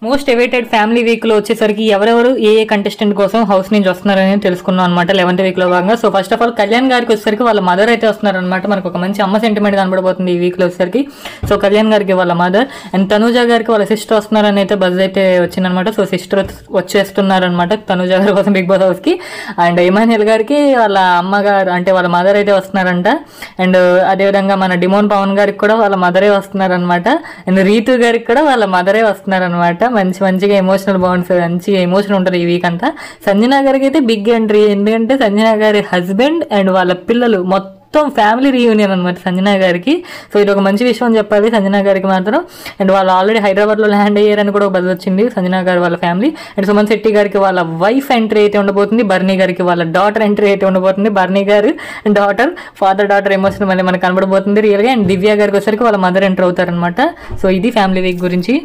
Most awaited family week లో వచ్చేసరికి ఎవరెవరు ఏ కంటెస్టెంట్ కోసం హౌస్ నుంచి వస్తున్నారని తెలుసుకున్నాం అనమాట 11th వీక్ లో భాగంగా. So first of all Kalyan గారికి వచ్చేసరికి వాళ్ళ మదర్ అయితే వస్తున్నారనమాట. మనకు ఒక మంచి అమ్మ సెంటిమెంట్ కనబడబోతుంది ఈ వీక్ లో వచ్చేసరికి. సో కళ్యాణ్ గారికి వాళ్ళ మదర్ అండ్ తనూజ గారికి వాళ్ళ సిస్టర్ వస్తున్నారని అయితే బజ్ అయితే వచ్చిందనమాట. సో సిస్టర్ వచ్చేస్తున్నారనమాట తనూజ గారి కోసం బిగ్ బాస్ హౌస్ కి. అండ్ ఇమాన్యుయల్ గారికి వాళ్ళ అమ్మగారు అంటే వాళ్ళ మదర్ అయితే వస్తున్నారంట. అండ్ అదేవిధంగా మన డిమోన్ పవన్ గారికి కూడా వాళ్ళ మదరే వస్తున్నారనమాట. అండ్ రీతు గారికి కూడా వాళ్ళ మదరే వస్తున్నారనమాట. మంచిగా ఎమోషనల్ బాండ్స్ మంచిగా ఎమోషన్ ఉంటుంది ఈ వీక్ అంతా. సంజన గారికి అయితే బిగ్ ఎంట్రీ, ఎందుకంటే సంజన గారి హస్బెండ్ అండ్ వాళ్ళ పిల్లలు మొత్తం ఫ్యామిలీ రీయూనియన్ అనమాట సంజన గారికి. సో ఇది ఒక మంచి విషయం అని చెప్పాలి సంజన గారికి మాత్రం. అండ్ వాళ్ళు ఆల్రెడీ హైదరాబాద్లో ల్యాండ్ అయ్యారని కూడా ఒక బజ్ వచ్చింది సంజన గారు వాళ్ళ ఫ్యామిలీ. అండ్ సుమన్ శెట్టి గారికి వాళ్ళ వైఫ్ ఎంట్రీ అయితే ఉండబోతుంది. బర్నీ గారికి వాళ్ళ డాటర్ ఎంట్రీ అయితే ఉండబోతుంది. బర్నీ గారు డాటర్ ఫాదర్ డాటర్ ఎమోషన్ మళ్ళీ మనకు కనబడబోతుంది రియల్గా. అండ్ దివ్య గారికి వచ్చరికి వాళ్ళ మదర్ ఎంటర్ అవుతారనమాట. సో ఇది ఫ్యామిలీ వీక్ గురించి.